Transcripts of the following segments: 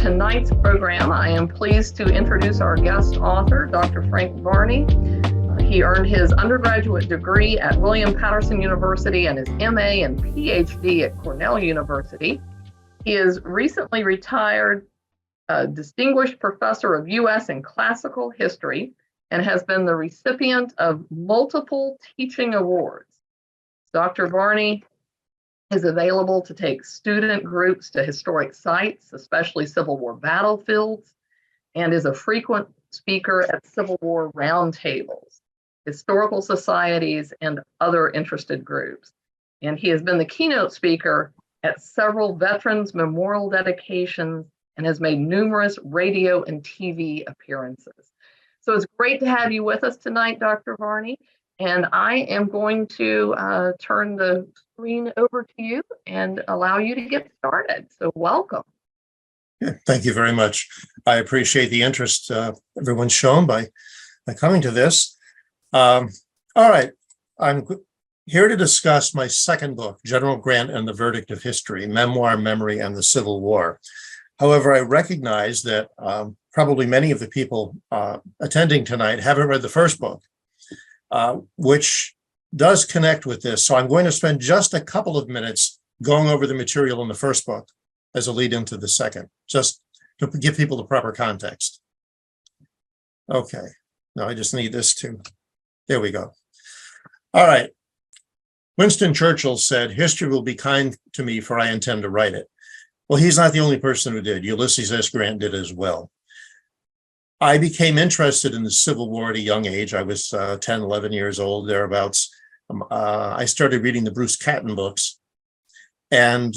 tonight's program, I am pleased to introduce our guest author, Dr. Frank Varney. He earned his undergraduate degree at William Patterson University and his MA and PhD at Cornell University. He is recently retired distinguished professor of U.S. and classical history and has been the recipient of multiple teaching awards. Dr. Varney is available to take student groups to historic sites, especially Civil War battlefields, and is a frequent speaker at Civil War roundtables, historical societies, and other interested groups. And he has been the keynote speaker at several veterans memorial dedications and has made numerous radio and TV appearances. So it's great to have you with us tonight, Dr. Varney. And I am going to turn the screen over to you and allow you to get started. So welcome. Yeah, thank you very much. I appreciate the interest everyone's shown by coming to this. All right, I'm here to discuss my second book, General Grant and the Verdict of History, Memoir, Memory, and the Civil War. However, I recognize that probably many of the people attending tonight haven't read the first book, which does connect with this. So I'm going to spend just a couple of minutes going over the material in the first book as a lead into the second, just to give people the proper context. Okay, now I just need this to, there we go. All right. Winston Churchill said, "History will be kind to me, for I intend to write it." Well, he's not the only person who did. Ulysses S. Grant did as well. I became interested in the Civil War at a young age. I was 10, 11 years old, thereabouts. I started reading the Bruce Catton books, and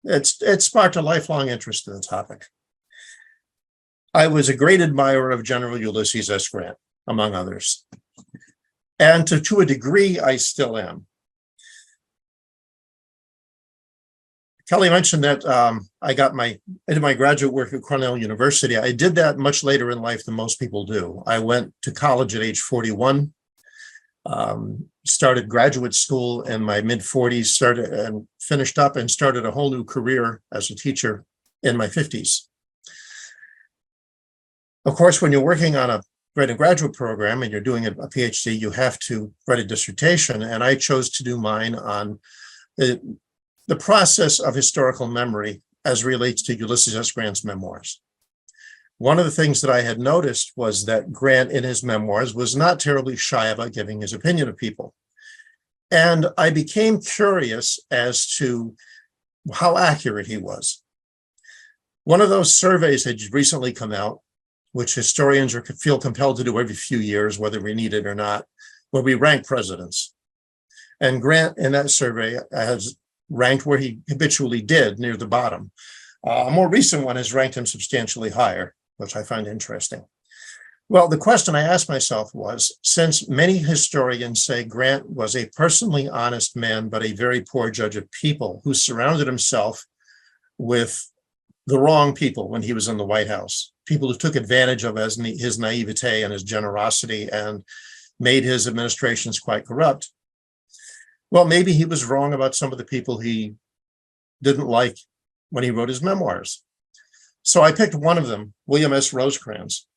it sparked a lifelong interest in the topic. I was a great admirer of General Ulysses S. Grant, among others. And to a degree, I still am. Kelly mentioned that I did my graduate work at Cornell University. I did that much later in life than most people do. I went to college at age 41, started graduate school in my mid-40s, started and finished up and started a whole new career as a teacher in my 50s. Of course, when you're working on a graduate program and you're doing a PhD, you have to write a dissertation, and I chose to do mine on the process of historical memory as relates to Ulysses S. Grant's memoirs. One of the things that I had noticed was that Grant in his memoirs was not terribly shy about giving his opinion of people. And I became curious as to how accurate he was. One of those surveys had recently come out, which historians feel compelled to do every few years, whether we need it or not, where we rank presidents. And Grant in that survey has ranked where he habitually did, near the bottom. A more recent one has ranked him substantially higher, which I find interesting. Well, the question I asked myself was, since many historians say Grant was a personally honest man, but a very poor judge of people, who surrounded himself with the wrong people when he was in the White House, people who took advantage of his naivete and his generosity and made his administrations quite corrupt, well, maybe he was wrong about some of the people he didn't like when he wrote his memoirs. So I picked one of them, William S. Rosecrans,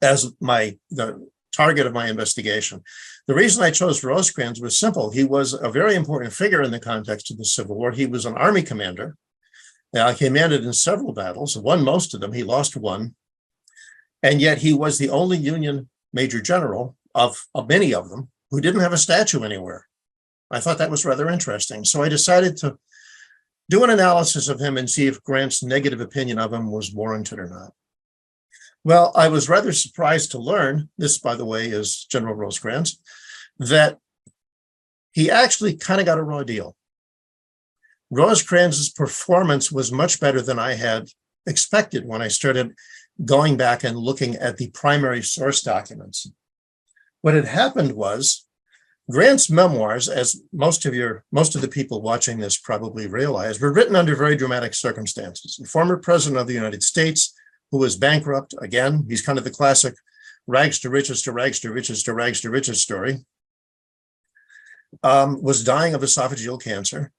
as the target of my investigation. The reason I chose Rosecrans was simple. He was a very important figure in the context of the Civil War. He was an army commander. He commanded in several battles, won most of them. He lost one. And yet he was the only Union major general of many of them who didn't have a statue anywhere. I thought that was rather interesting. So I decided to do an analysis of him and see if Grant's negative opinion of him was warranted or not. Well, I was rather surprised to learn, this, by the way, is General Rosecrans, that he actually kind of got a raw deal. Rosecrans's performance was much better than I had expected when I started going back and looking at the primary source documents. What had happened was Grant's memoirs, as most of the people watching this probably realize, were written under very dramatic circumstances. The former president of the United States, who was bankrupt, again, he's kind of the classic rags to riches to rags to riches to rags to riches story, was dying of esophageal cancer.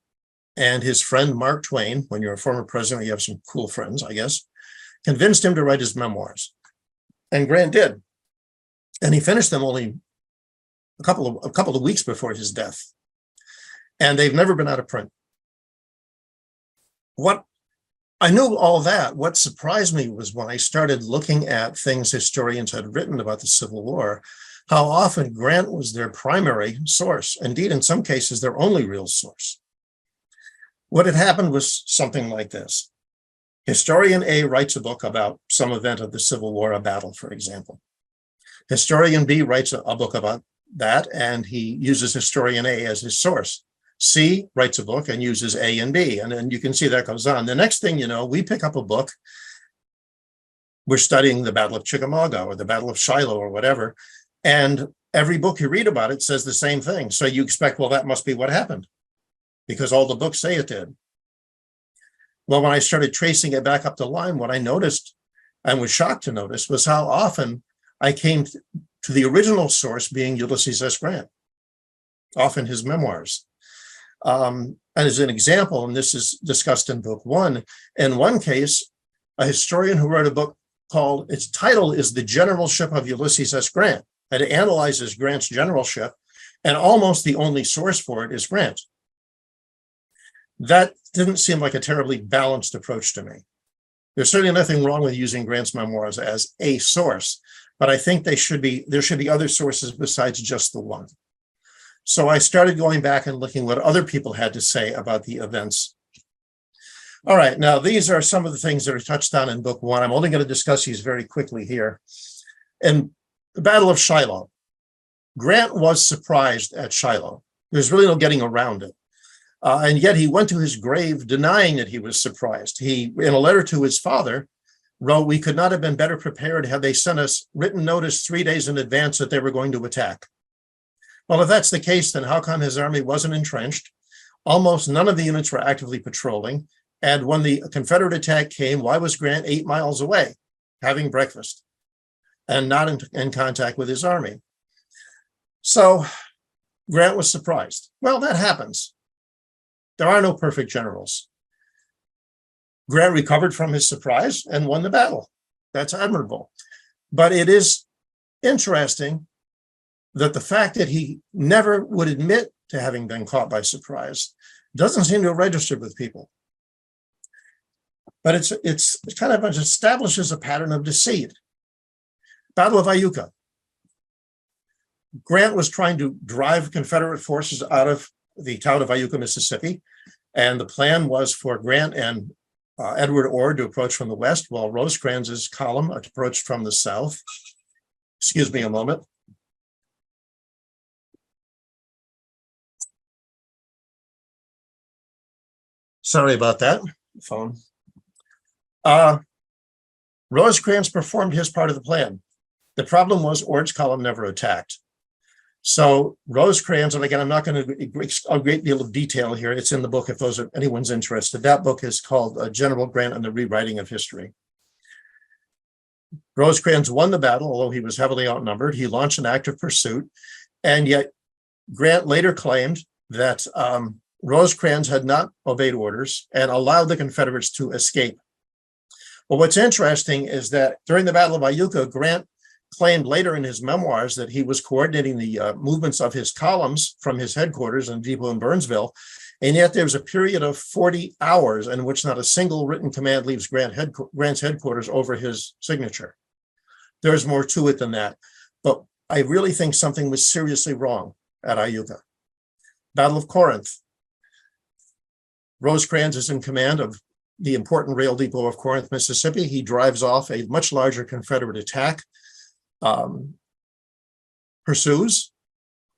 And his friend, Mark Twain, when you're a former president, you have some cool friends, I guess, convinced him to write his memoirs. And Grant did. And he finished them only a couple of weeks before his death. And they've never been out of print. What I knew all that. What surprised me was when I started looking at things historians had written about the Civil War, how often Grant was their primary source. Indeed, in some cases, their only real source. What had happened was something like this. Historian A writes a book about some event of the Civil War, a battle, for example. Historian B writes a book about that, and he uses historian A as his source. C writes a book and uses A and B, and then you can see that goes on. The next thing you know, we pick up a book. We're studying the Battle of Chickamauga or the Battle of Shiloh or whatever, and every book you read about it says the same thing. So you expect, well, that must be what happened, because all the books say it did. Well, when I started tracing it back up the line, what I noticed and was shocked to notice was how often I came to the original source being Ulysses S. Grant, often his memoirs. And as an example, and this is discussed in book one, in one case, a historian who wrote a book called, its title is The Generalship of Ulysses S. Grant, and it analyzes Grant's generalship, and almost the only source for it is Grant. That didn't seem like a terribly balanced approach to me. There's certainly nothing wrong with using Grant's memoirs as a source, but I think there should be other sources besides just the one. So I started going back and looking what other people had to say about the events. All right, now these are some of the things that are touched on in book one. I'm only going to discuss these very quickly here. In the Battle of Shiloh, Grant was surprised at Shiloh. There's really no getting around it. And yet he went to his grave denying that he was surprised. He, in a letter to his father, wrote, "We could not have been better prepared had they sent us written notice 3 days in advance that they were going to attack." Well, if that's the case, then how come his army wasn't entrenched? Almost none of the units were actively patrolling. And when the Confederate attack came, why was Grant 8 miles away having breakfast and not in contact with his army? So Grant was surprised. Well, that happens. There are no perfect generals. Grant recovered from his surprise and won the battle. That's admirable. But it is interesting that the fact that he never would admit to having been caught by surprise doesn't seem to have registered with people. But it's kind of establishes a pattern of deceit. Battle of Iuka. Grant was trying to drive Confederate forces out of the town of Iuka, Mississippi, and the plan was for Grant and Edward Ord to approach from the west, while Rosecrans's column approached from the south. Excuse me a moment. Sorry about that, phone. Rosecrans performed his part of the plan. The problem was Ord's column never attacked. So Rosecrans, and again, I'm not going to a great deal of detail here. It's in the book if anyone's interested. That book is called General Grant and the Rewriting of History. Rosecrans won the battle, although he was heavily outnumbered. He launched an active pursuit, and yet Grant later claimed that Rosecrans had not obeyed orders and allowed the Confederates to escape. Well, what's interesting is that during the Battle of Iuka, Grant claimed later in his memoirs that he was coordinating the movements of his columns from his headquarters in depot in Burnsville, and yet there was a period of 40 hours in which not a single written command leaves Grant's headquarters over his signature. There's more to it than that, but I really think something was seriously wrong at Iuka. Battle of Corinth. Rosecrans is in command of the important rail depot of Corinth, Mississippi. He drives off a much larger Confederate attack, pursues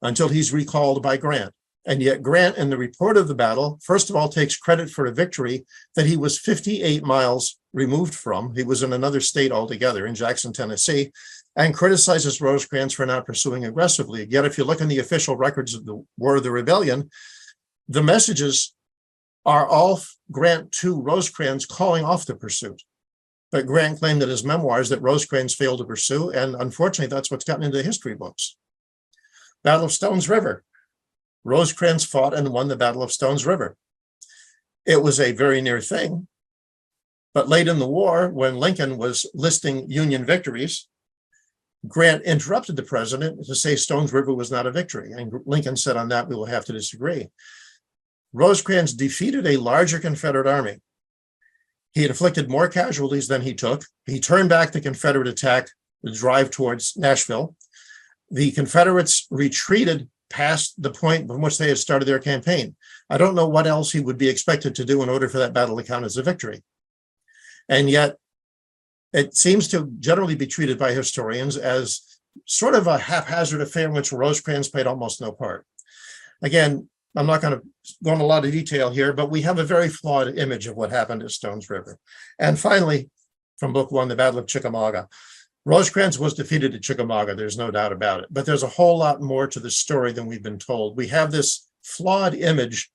until he's recalled by Grant. And yet Grant, in the report of the battle, first of all, takes credit for a victory that he was 58 miles removed from. He was in another state altogether, in Jackson, Tennessee, and criticizes Rosecrans for not pursuing aggressively. Yet if you look in the official records of the War of the Rebellion, the messages are all Grant to Rosecrans calling off the pursuit. But Grant claimed in his memoirs that Rosecrans failed to pursue, and unfortunately, that's what's gotten into the history books. Battle of Stones River. Rosecrans fought and won the Battle of Stones River. It was a very near thing, But late in the war, when Lincoln was listing Union victories, Grant interrupted the president to say Stones River was not a victory. And Lincoln said, on that, we will have to disagree. Rosecrans defeated a larger Confederate army. He had inflicted more casualties than he took. He turned back the Confederate attack, the drive towards Nashville. The Confederates retreated past the point from which they had started their campaign. I don't know what else he would be expected to do in order for that battle to count as a victory. And yet, it seems to generally be treated by historians as sort of a haphazard affair in which Rosecrans played almost no part. Again, I'm not going to go into a lot of detail here, but we have a very flawed image of what happened at Stones River. And finally, from book one, the Battle of Chickamauga. Rosecrans was defeated at Chickamauga, there's no doubt about it, but there's a whole lot more to the story than we've been told. We have this flawed image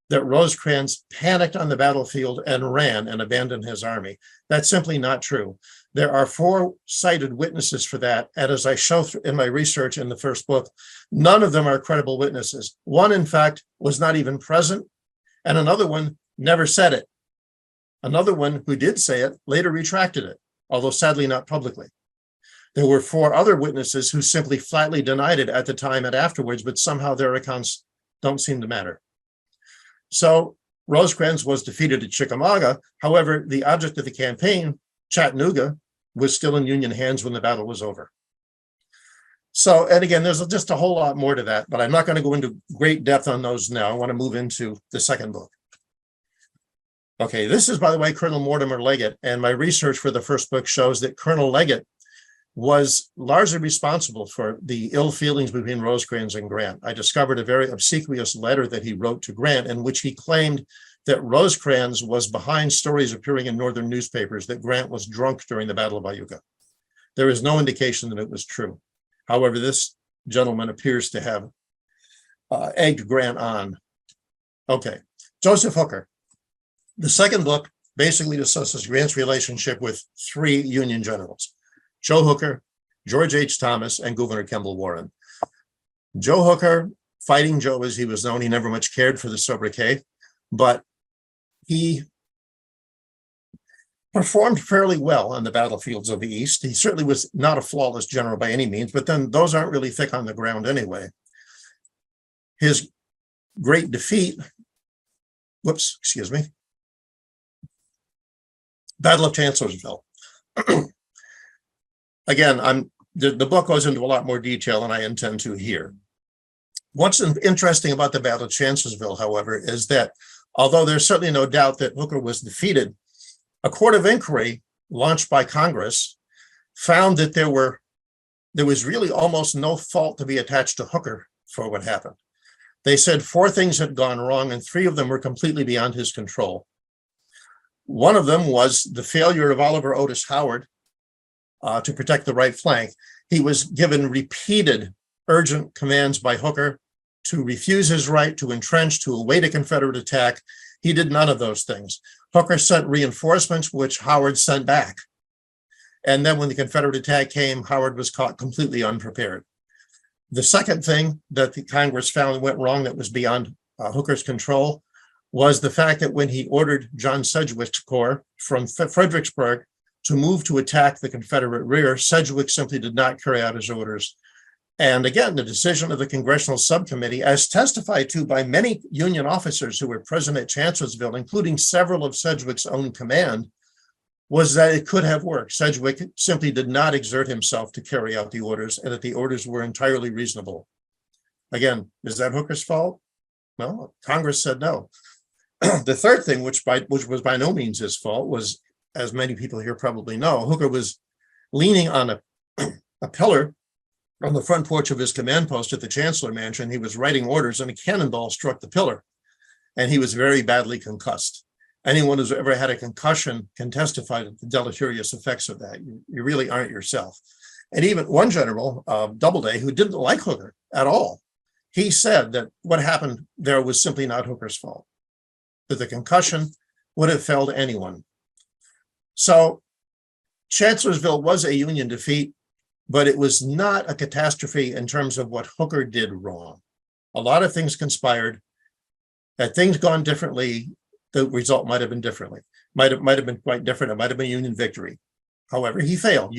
that Rosecrans panicked on the battlefield and ran and abandoned his army. That's simply not true. There are 4 cited witnesses for that, and as I show in my research in the first book, none of them are credible witnesses. One, in fact, was not even present, and another one never said it. Another one who did say it later retracted it, although sadly not publicly. There were 4 other witnesses who simply flatly denied it at the time and afterwards, but somehow their accounts don't seem to matter. So Rosecrans was defeated at Chickamauga. However, the object of the campaign, Chattanooga, was still in Union hands when the battle was over. So, and again, there's just a whole lot more to that, but I'm not going to go into great depth on those now. I want to move into the second book. Okay, this is, by the way, Colonel Mortimer Leggett, and my research for the first book shows that Colonel Leggett was largely responsible for the ill feelings between Rosecrans and Grant. I discovered a very obsequious letter that he wrote to Grant in which he claimed that Rosecrans was behind stories appearing in Northern newspapers that Grant was drunk during the Battle of Iuka. There is no indication that it was true. However, this gentleman appears to have egged Grant on. Okay, Joseph Hooker. The second book basically discusses Grant's relationship with 3 Union generals: Joe Hooker, George H. Thomas, and Gouverneur Kemble Warren. Joe Hooker, Fighting Joe as he was known, he never much cared for the sobriquet, but he performed fairly well on the battlefields of the East. He certainly was not a flawless general by any means, but then those aren't really thick on the ground anyway. His great defeat, Battle of Chancellorsville. Again, the book goes into a lot more detail than I intend to here. What's interesting about the Battle of Chancellorsville, however, is that although there's certainly no doubt that Hooker was defeated, a court of inquiry launched by Congress found that there was really almost no fault to be attached to Hooker for what happened. They said 4 things had gone wrong, and 3 of them were completely beyond his control. One of them was the failure of Oliver Otis Howard to protect the right flank. He was given repeated urgent commands by Hooker to refuse his right to entrench, to await a Confederate attack. He did none of those things. Hooker sent reinforcements, which Howard sent back. And then when the Confederate attack came, Howard was caught completely unprepared. The second thing that the Congress found went wrong that was beyond Hooker's control was the fact that when he ordered John Sedgwick's corps from Fredericksburg to move to attack the Confederate rear, Sedgwick simply did not carry out his orders. And again, the decision of the Congressional Subcommittee, as testified to by many Union officers who were present at Chancellorsville, including several of Sedgwick's own command, was that it could have worked. Sedgwick simply did not exert himself to carry out the orders, and that the orders were entirely reasonable. Again, is that Hooker's fault? No, Congress said no. The third thing, which was by no means his fault, was, as many people here probably know, Hooker was leaning on a pillar on the front porch of his command post at the Chancellor Mansion. He was writing orders, and a cannonball struck the pillar, and he was very badly concussed. Anyone who's ever had a concussion can testify to the deleterious effects of that. You really aren't yourself. And even one general, Doubleday, who didn't like Hooker at all, he said that what happened there was simply not Hooker's fault, that the concussion would have felled anyone. So Chancellorsville was a Union defeat, but it was not a catastrophe in terms of what Hooker did wrong. A lot of things conspired. Had things gone differently, the result might have been differently. might have been quite different. It might have been Union victory. However, he failed.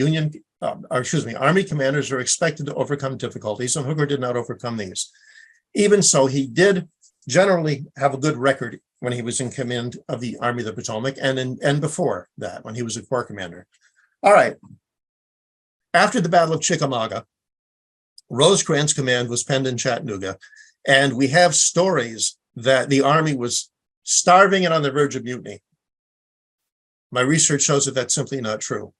Army commanders are expected to overcome difficulties, and Hooker did not overcome these. Even so, he did generally have a good record when he was in command of the Army of the Potomac and before that, when he was a corps commander. All right. After the Battle of Chickamauga, Rosecrans' command was penned in Chattanooga, and we have stories that the Army was starving and on the verge of mutiny. My research shows that that's simply not true.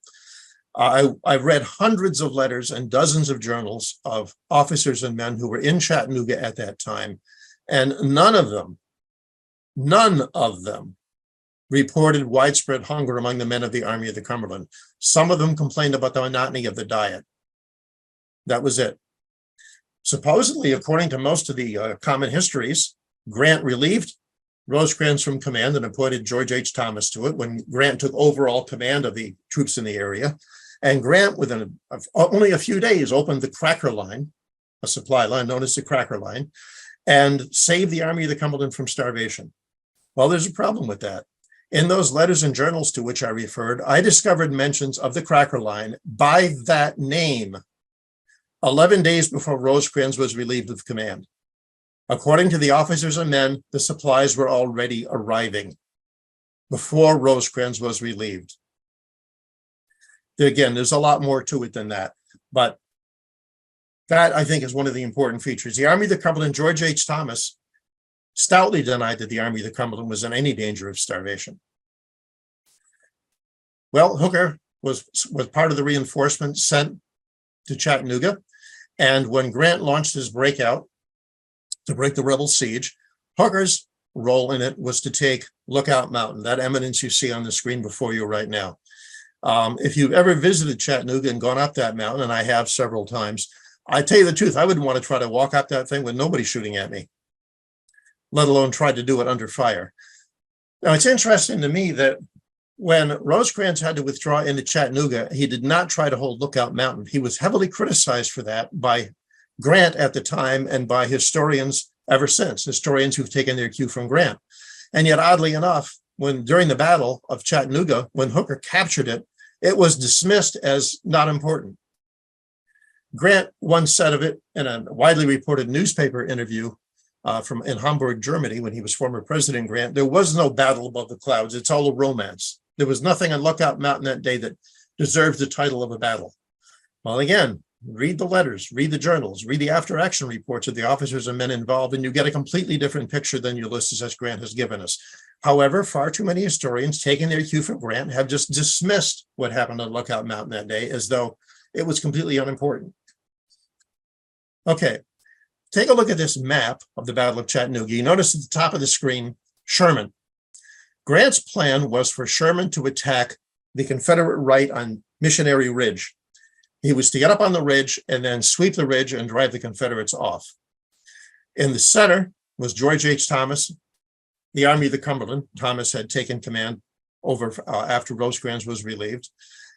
I've read hundreds of letters and dozens of journals of officers and men who were in Chattanooga at that time, and none of them reported widespread hunger among the men of the Army of the Cumberland. Some of them complained about the monotony of the diet. That was it. Supposedly, according to most of the common histories, Grant relieved Rosecrans from command and appointed George H. Thomas to it when Grant took overall command of the troops in the area. And Grant, within only a few days, opened the Cracker Line, a supply line known as the Cracker Line, and saved the Army of the Cumberland from starvation. Well, there's a problem with that. In those letters and journals to which I referred, I discovered mentions of the Cracker Line by that name 11 days before Rosecrans was relieved of command. According to the officers and men, the supplies were already arriving before Rosecrans was relieved. Again, there's a lot more to it than that, but that, I think, is one of the important features. The Army of the Cumberland, George H. Thomas, stoutly denied that the Army of the Cumberland was in any danger of starvation. Well, Hooker was part of the reinforcement sent to Chattanooga, and when Grant launched his breakout to break the rebel siege, Hooker's role in it was to take Lookout Mountain, that eminence you see on the screen before you right now. If you've ever visited Chattanooga and gone up that mountain, and I have several times, I tell you the truth, I wouldn't want to try to walk up that thing with nobody shooting at me, let alone try to do it under fire. Now, it's interesting to me that when Rosecrans had to withdraw into Chattanooga, he did not try to hold Lookout Mountain. He was heavily criticized for that by Grant at the time and by historians ever since, historians who've taken their cue from Grant. And yet, oddly enough, during the Battle of Chattanooga, when Hooker captured it, it was dismissed as not important. Grant once said of it in a widely reported newspaper interview in Hamburg, Germany, when he was former President Grant, there was no battle above the clouds. It's all a romance. There was nothing on Lookout Mountain that day that deserved the title of a battle. Well, again, read the letters, read the journals, read the after-action reports of the officers and men involved, and you get a completely different picture than Ulysses S. Grant has given us. However, far too many historians, taking their cue from Grant, have just dismissed what happened on Lookout Mountain that day as though it was completely unimportant. Okay, take a look at this map of the Battle of Chattanooga. You notice at the top of the screen, Sherman. Grant's plan was for Sherman to attack the Confederate right on Missionary Ridge. He was to get up on the ridge and then sweep the ridge and drive the Confederates off. In the center was George H. Thomas, the Army of the Cumberland. Thomas had taken command over after Rosecrans was relieved.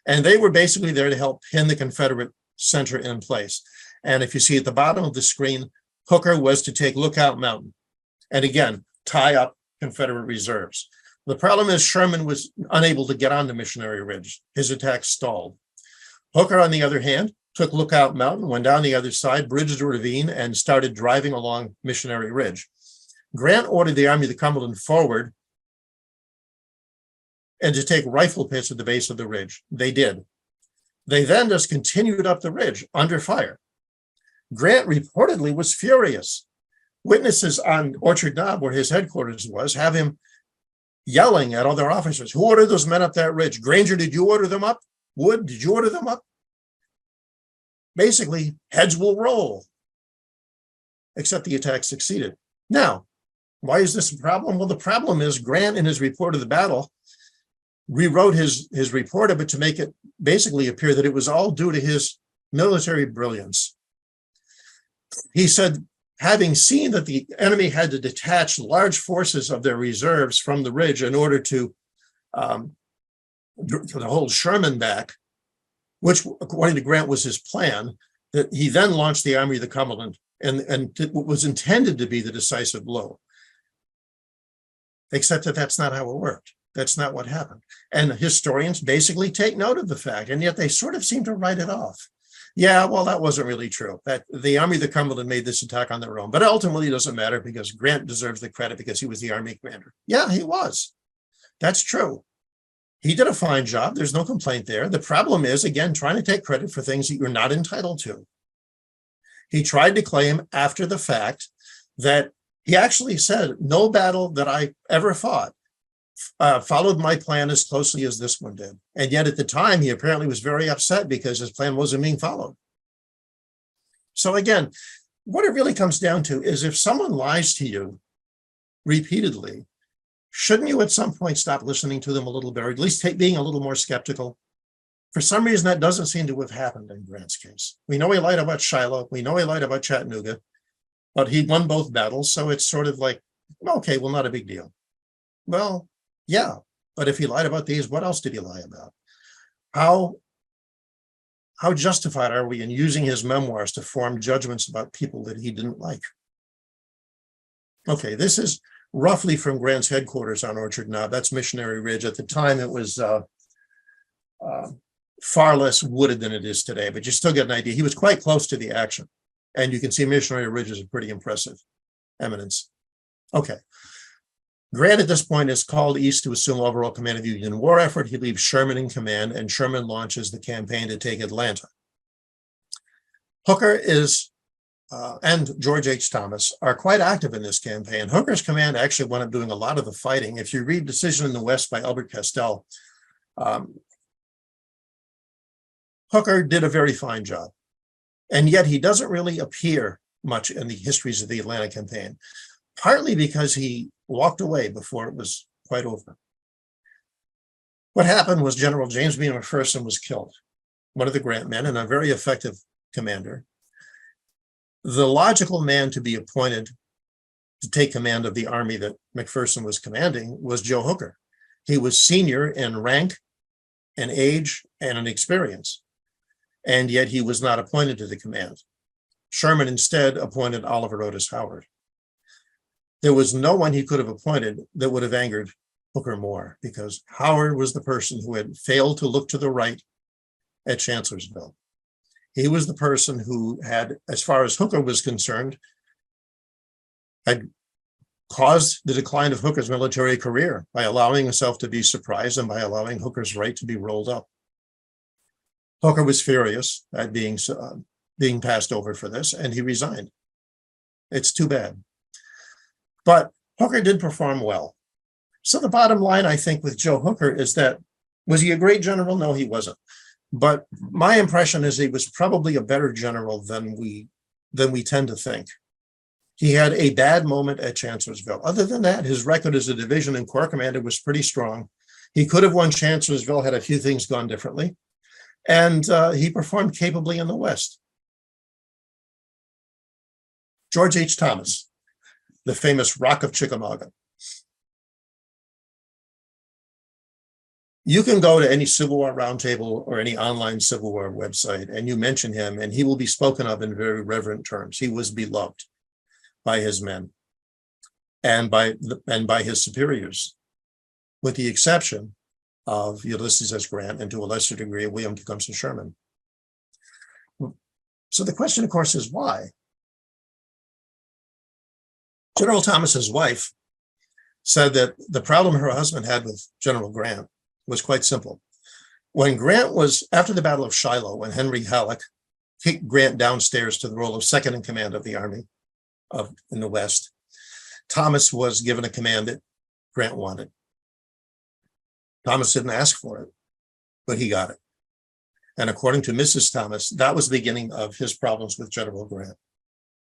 And they were basically there to help pin the Confederate center in place. And if you see at the bottom of the screen, Hooker was to take Lookout Mountain and again, tie up Confederate reserves. The problem is Sherman was unable to get onto Missionary Ridge. His attack stalled. Hooker, on the other hand, took Lookout Mountain, went down the other side, bridged a ravine, and started driving along Missionary Ridge. Grant ordered the Army of the Cumberland forward and to take rifle pits at the base of the ridge. They did. They then just continued up the ridge under fire. Grant reportedly was furious. Witnesses on Orchard Knob, where his headquarters was, have him yelling at other officers. Who ordered those men up that ridge? Granger, did you order them up? Wood, did you order them up? Basically, heads will roll, except the attack succeeded. Now, why is this a problem? Well, the problem is Grant, in his report of the battle, rewrote his report of it to make it basically appear that it was all due to his military brilliance. He said, having seen that the enemy had to detach large forces of their reserves from the ridge in order to hold Sherman back, which, according to Grant, was his plan, that he then launched the Army of the Cumberland and what was intended to be the decisive blow. Except that that's not how it worked. That's not what happened. And historians basically take note of the fact, and yet they sort of seem to write it off. Yeah, well, that wasn't really true. That the Army of the Cumberland made this attack on their own, but ultimately it doesn't matter because Grant deserves the credit because he was the Army commander. Yeah, he was. That's true. He did a fine job. There's no complaint there. The problem is, again, trying to take credit for things that you're not entitled to. He tried to claim after the fact that he actually said, no battle that I ever fought followed my plan as closely as this one did. And yet at the time, he apparently was very upset because his plan wasn't being followed. So again, what it really comes down to is if someone lies to you repeatedly, shouldn't you at some point stop listening to them a little bit, or at least being a little more skeptical? For some reason, that doesn't seem to have happened in Grant's case. We know he lied about Shiloh. We know he lied about Chattanooga, but he won both battles. So it's sort of like, okay, well, not a big deal. Well, yeah, but if he lied about these, what else did he lie about? How justified are we in using his memoirs to form judgments about people that he didn't like? Okay, this is roughly from Grant's headquarters on Orchard Knob. That's Missionary Ridge. At the time, it was far less wooded than it is today, but you still get an idea. He was quite close to the action. And you can see Missionary Ridge is a pretty impressive eminence. Okay. Grant at this point is called east to assume overall command of the Union war effort. He leaves Sherman in command, and Sherman launches the campaign to take Atlanta. Hooker and George H. Thomas are quite active in this campaign. Hooker's command actually wound up doing a lot of the fighting. If you read Decision in the West by Albert Castell, Hooker did a very fine job. And yet he doesn't really appear much in the histories of the Atlanta campaign, partly because he walked away before it was quite over. What happened was General James B. McPherson was killed, one of the Grant men and a very effective commander. The logical man to be appointed to take command of the army that McPherson was commanding was Joe Hooker. He was senior in rank and age and in experience, and yet he was not appointed to the command. Sherman instead appointed Oliver Otis Howard. There was no one he could have appointed that would have angered Hooker more, because Howard was the person who had failed to look to the right at Chancellorsville. He was the person who had, as far as Hooker was concerned, had caused the decline of Hooker's military career by allowing himself to be surprised and by allowing Hooker's right to be rolled up. Hooker was furious at being passed over for this, and he resigned. It's too bad. But Hooker did perform well. So the bottom line, I think, with Joe Hooker is that, was he a great general? No, he wasn't. But my impression is he was probably a better general than we tend to think. He had a bad moment at Chancellorsville. Other than that, his record as a division and corps commander was pretty strong. He could have won Chancellorsville had a few things gone differently. And he performed capably in the West. George H. Thomas, the famous Rock of Chickamauga. You can go to any Civil War Roundtable or any online Civil War website, and you mention him, and he will be spoken of in very reverent terms. He was beloved by his men and by his superiors, with the exception of Ulysses S. Grant and to a lesser degree, William Tecumseh Sherman. So the question, of course, is why? General Thomas's wife said that the problem her husband had with General Grant was quite simple. When Grant was, after the Battle of Shiloh, when Henry Halleck kicked Grant downstairs to the role of second in command of the army in the West, Thomas was given a command that Grant wanted. Thomas didn't ask for it, but he got it. And according to Mrs. Thomas, that was the beginning of his problems with General Grant,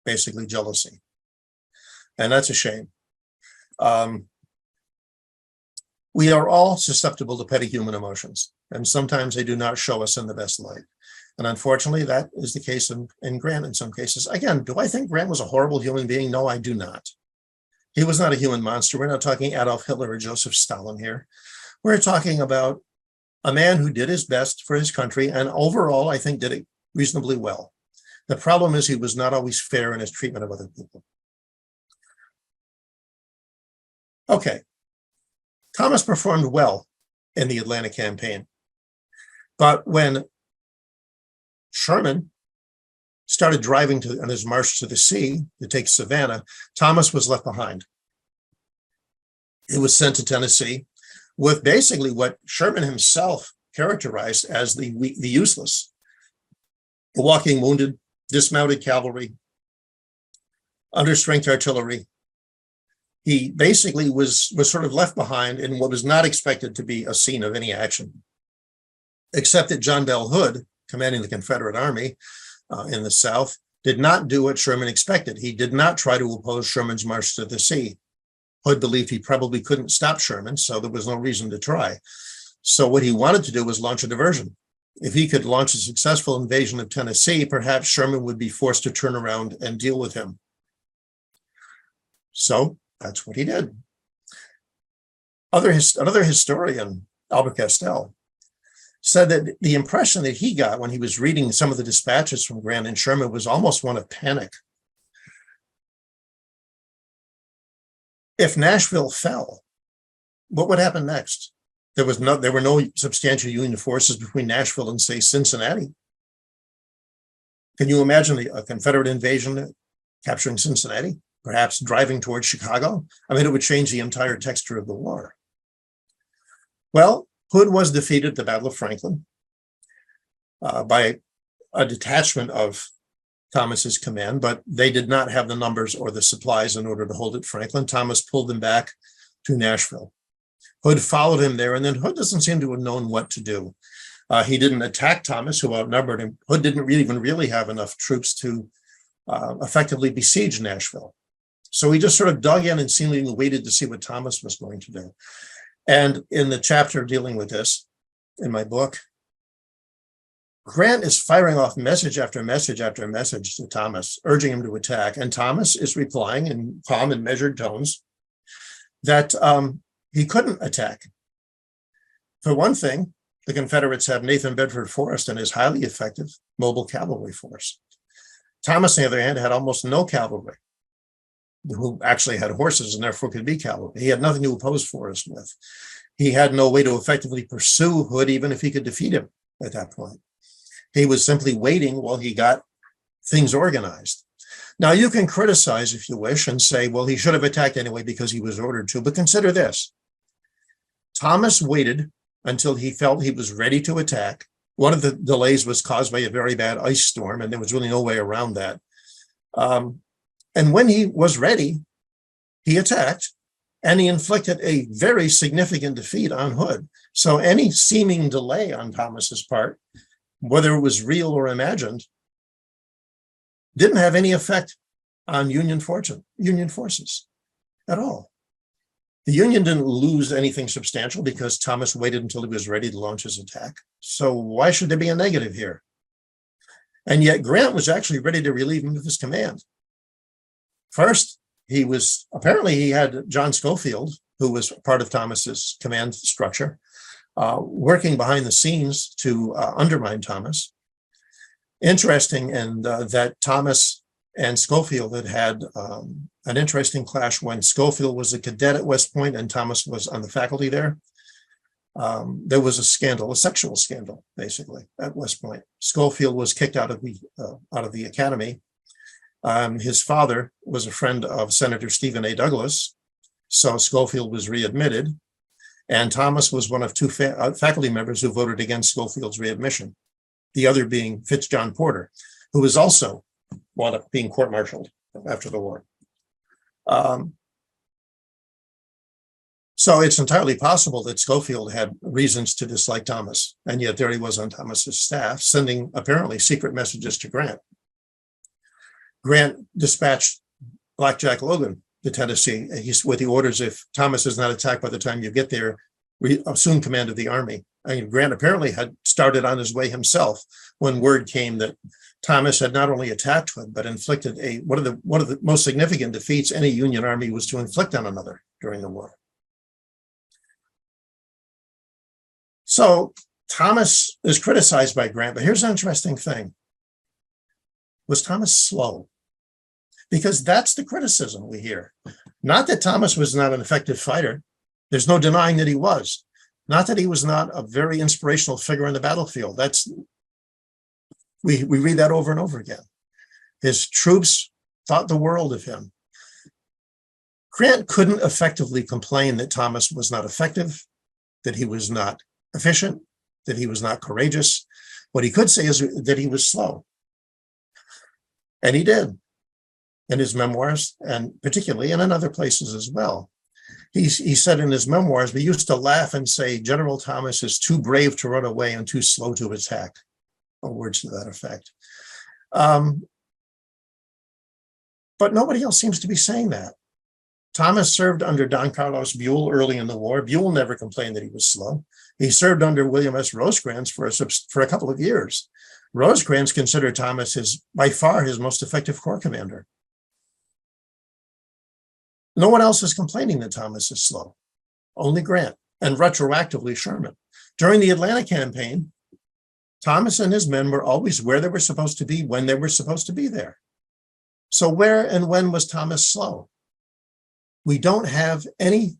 basically jealousy. And that's a shame. We are all susceptible to petty human emotions, and sometimes they do not show us in the best light. And unfortunately, that is the case in Grant in some cases. Again, do I think Grant was a horrible human being? No, I do not. He was not a human monster. We're not talking Adolf Hitler or Joseph Stalin here. We're talking about a man who did his best for his country, and overall, I think, did it reasonably well. The problem is he was not always fair in his treatment of other people. Okay. Thomas performed well in the Atlanta campaign. But when Sherman started driving on his march to the sea to take Savannah, Thomas was left behind. He was sent to Tennessee with basically what Sherman himself characterized as the useless, the walking wounded, dismounted cavalry, understrength artillery. He basically was sort of left behind in what was not expected to be a scene of any action, except that John Bell Hood, commanding the Confederate Army in the South, did not do what Sherman expected. He did not try to oppose Sherman's march to the sea. Hood believed he probably couldn't stop Sherman, so there was no reason to try. So what he wanted to do was launch a diversion. If he could launch a successful invasion of Tennessee, perhaps Sherman would be forced to turn around and deal with him. So that's what he did. Another historian, Albert Castell, said that the impression that he got when he was reading some of the dispatches from Grant and Sherman was almost one of panic. If Nashville fell, what would happen next? There were no substantial Union forces between Nashville and, say, Cincinnati. Can you imagine a Confederate invasion capturing Cincinnati, perhaps driving towards Chicago? I mean, it would change the entire texture of the war. Well, Hood was defeated at the Battle of Franklin by a detachment of Thomas's command, but they did not have the numbers or the supplies in order to hold at Franklin. Thomas pulled them back to Nashville. Hood followed him there, and then Hood doesn't seem to have known what to do. He didn't attack Thomas, who outnumbered him. Hood didn't really have enough troops to effectively besiege Nashville. So he just sort of dug in and seemingly waited to see what Thomas was going to do. And in the chapter dealing with this, in my book, Grant is firing off message after message after message to Thomas, urging him to attack. And Thomas is replying in calm and measured tones that he couldn't attack. For one thing, the Confederates have Nathan Bedford Forrest and his highly effective mobile cavalry force. Thomas, on the other hand, had almost no cavalry, who actually had horses and therefore could be cavalry. He had nothing to oppose Forrest with. He had no way to effectively pursue Hood, even if he could defeat him at that point. He was simply waiting while he got things organized. Now, you can criticize if you wish and say, well, he should have attacked anyway because he was ordered to, but consider this. Thomas waited until he felt he was ready to attack. One of the delays was caused by a very bad ice storm, and there was really no way around that. And when he was ready, he attacked, and he inflicted a very significant defeat on Hood. So any seeming delay on Thomas's part, whether it was real or imagined, didn't have any effect on Union forces at all. The Union didn't lose anything substantial because Thomas waited until he was ready to launch his attack. So why should there be a negative here? And yet Grant was actually ready to relieve him of his command. First, he had John Schofield, who was part of Thomas's command structure, working behind the scenes to undermine Thomas. Interesting, and that Thomas and Schofield had an interesting clash when Schofield was a cadet at West Point and Thomas was on the faculty there. There was a scandal, a sexual scandal, basically, at West Point. Schofield was kicked out of the academy. His father was a friend of Senator Stephen A. Douglas, so Schofield was readmitted, and Thomas was one of two faculty members who voted against Schofield's readmission, the other being Fitzjohn Porter, who was also wound up being court-martialed after the war. So it's entirely possible that Schofield had reasons to dislike Thomas, and yet there he was on Thomas's staff, sending apparently secret messages to Grant. Grant dispatched Blackjack Logan to Tennessee. He's with the orders, if Thomas is not attacked by the time you get there, assume command of the army. I mean, Grant apparently had started on his way himself when word came that Thomas had not only attacked Hood, but inflicted one of the most significant defeats any Union army was to inflict on another during the war. So Thomas is criticized by Grant, but here's an interesting thing. Was Thomas slow? Because that's the criticism we hear. Not that Thomas was not an effective fighter. There's no denying that he was. Not that he was not a very inspirational figure in the battlefield. We read that over and over again. His troops thought the world of him. Grant couldn't effectively complain that Thomas was not effective, that he was not efficient, that he was not courageous. What he could say is that he was slow. And he did in his memoirs, and particularly and in other places as well. He said in his memoirs, we used to laugh and say, General Thomas is too brave to run away and too slow to attack, or words to that effect. But nobody else seems to be saying that. Thomas served under Don Carlos Buell early in the war. Buell never complained that he was slow. He served under William S. Rosecrans for a couple of years. Rosecrans considered Thomas by far his most effective corps commander. No one else is complaining that Thomas is slow, only Grant, and retroactively Sherman. During the Atlanta campaign, Thomas and his men were always where they were supposed to be, when they were supposed to be there. So where and when was Thomas slow? We don't have any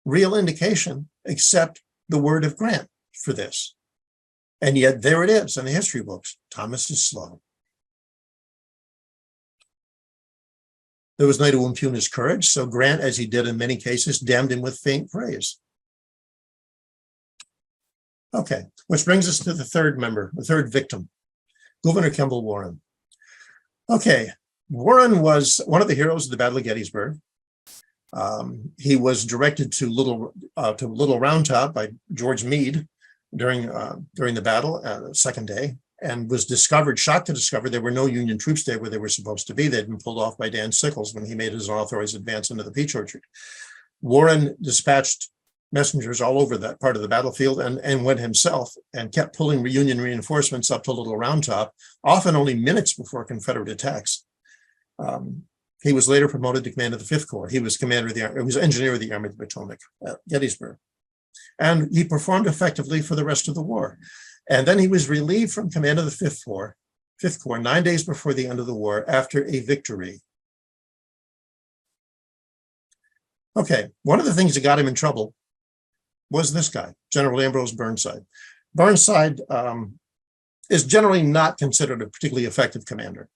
real indication except the word of Grant for this. And yet there it is in the history books. Thomas is slow. There was no to impugn his courage, so Grant, as he did in many cases, damned him with faint praise. Okay, which brings us to the third victim, Governor Kemble Warren. Okay, Warren was one of the heroes of the Battle of Gettysburg. He was directed to Little Round Top by George Meade during the battle, second day, and was shocked to discover there were no Union troops there where they were supposed to be. They'd been pulled off by Dan Sickles when he made his unauthorized advance into the Peach Orchard. Warren dispatched messengers all over that part of the battlefield and went himself and kept pulling Union reinforcements up to Little Round Top, often only minutes before Confederate attacks. He was later promoted to command of the Fifth Corps. He was engineer of the Army of the Potomac at Gettysburg. And he performed effectively for the rest of the war. And then he was relieved from command of the Fifth Corps 9 days before the end of the war after a victory. Okay, one of the things that got him in trouble was this guy, General Ambrose Burnside. Burnside is generally not considered a particularly effective commander.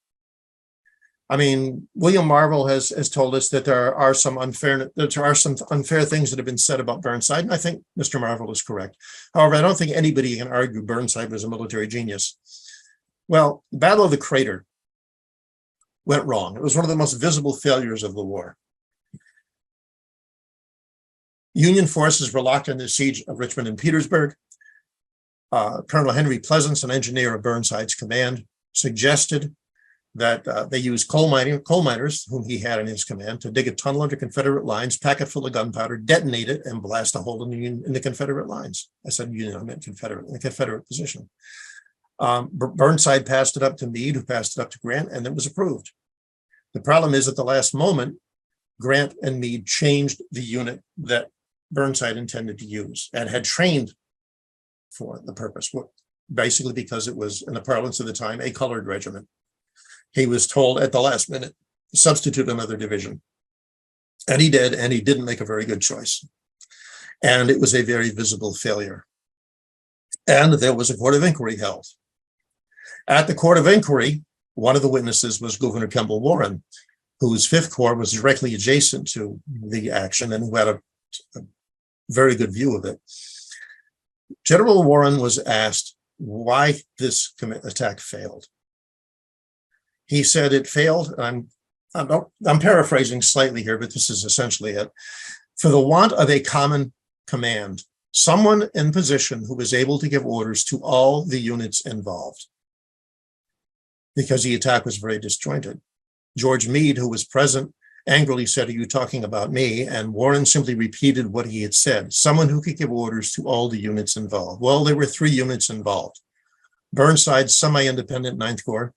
I mean, William Marvel has told us that there are some unfair things that have been said about Burnside, and I think Mr. Marvel is correct. However, I don't think anybody can argue Burnside was a military genius. Well, the Battle of the Crater went wrong. It was one of the most visible failures of the war. Union forces were locked in the siege of Richmond and Petersburg. Colonel Henry Pleasants, an engineer of Burnside's command, suggested that they used coal miners, whom he had in his command, to dig a tunnel under Confederate lines, pack it full of gunpowder, detonate it, and blast a hole in the Confederate lines. I said Union, I meant Confederate, in the Confederate position. Burnside passed it up to Meade, who passed it up to Grant, and it was approved. The problem is, at the last moment, Grant and Meade changed the unit that Burnside intended to use and had trained for the purpose, basically because it was, in the parlance of the time, a colored regiment. He was told at the last minute, substitute another division. And he did, and he didn't make a very good choice. And it was a very visible failure. And there was a court of inquiry held. At the court of inquiry, one of the witnesses was Governor Kemble Warren, whose Fifth Corps was directly adjacent to the action and who had a very good view of it. General Warren was asked why this attack failed. He said it failed. I'm paraphrasing slightly here, but this is essentially it. For the want of a common command, someone in position who was able to give orders to all the units involved, because the attack was very disjointed. George Meade, who was present, angrily said, "Are you talking about me?" And Warren simply repeated what he had said, someone who could give orders to all the units involved. Well, there were 3 units involved. Burnside's semi-independent Ninth Corps,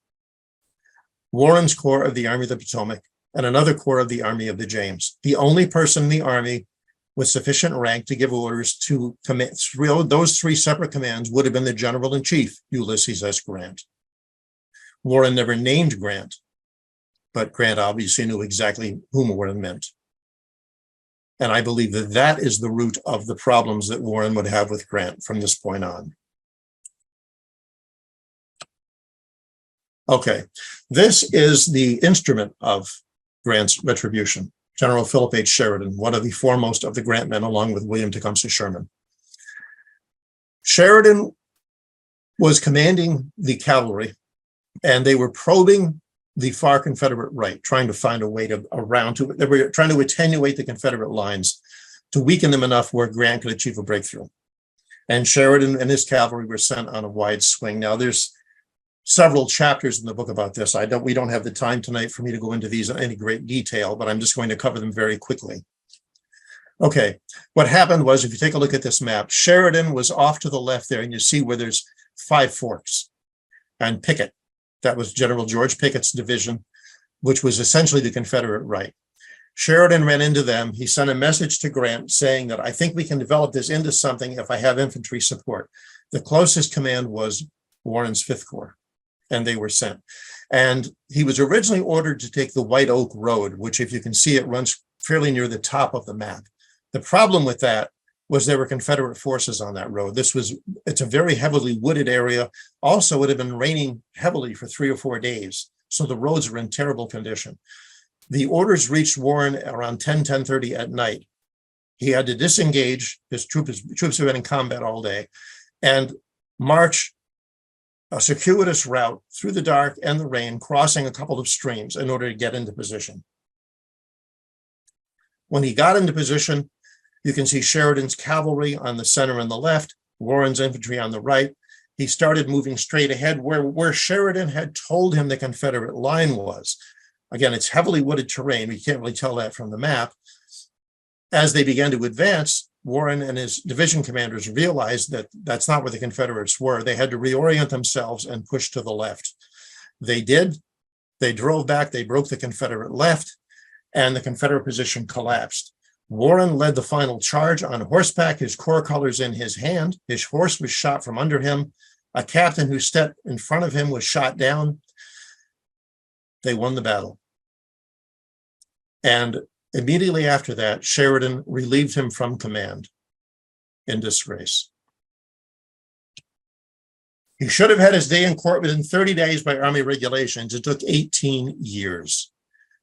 Warren's Corps of the Army of the Potomac, and another corps of the Army of the James. The only person in the Army with sufficient rank to give orders to command those 3 separate commands would have been the General-in-Chief, Ulysses S. Grant. Warren never named Grant, but Grant obviously knew exactly whom Warren meant. And I believe that that is the root of the problems that Warren would have with Grant from this point on. Okay, this is the instrument of Grant's retribution. General Philip H. Sheridan, one of the foremost of the Grant men, along with William Tecumseh Sherman. Sheridan was commanding the cavalry, and they were probing the far Confederate right, trying to find a way they were trying to attenuate the Confederate lines to weaken them enough where Grant could achieve a breakthrough. And Sheridan and his cavalry were sent on a wide swing. Now, there's several chapters in the book about this. We don't have the time tonight for me to go into these in any great detail, but I'm just going to cover them very quickly. Okay, what happened was, if you take a look at this map, Sheridan was off to the left there, and you see where there's 5 forks. And Pickett, that was General George Pickett's division, which was essentially the Confederate right. Sheridan ran into them. He sent a message to Grant saying that, I think we can develop this into something if I have infantry support. The closest command was Warren's 5th Corps, and they were sent. And he was originally ordered to take the White Oak Road, which, if you can see, it runs fairly near the top of the map. The problem with that was there were Confederate forces on that road. It's a very heavily wooded area. Also, it had been raining heavily for 3 or 4 days, so the roads were in terrible condition. The orders reached Warren around 10:30 at night. He had to disengage. His troops had been in combat all day, and march a circuitous route through the dark and the rain, crossing a couple of streams in order to get into position. When he got into position, you can see Sheridan's cavalry on the center and the left, Warren's infantry on the right. He started moving straight ahead where Sheridan had told him the Confederate line was. Again, it's heavily wooded terrain. We can't really tell that from the map. As they began to advance, Warren and his division commanders realized that that's not where the Confederates were. They had to reorient themselves and push to the left. They did. They drove back. They broke the Confederate left, and the Confederate position collapsed. Warren led the final charge on horseback, his corps colors in his hand. His horse was shot from under him. A captain who stepped in front of him was shot down. They won the battle. And immediately after that, Sheridan relieved him from command in disgrace. He should have had his day in court within 30 days by Army regulations. It took 18 years.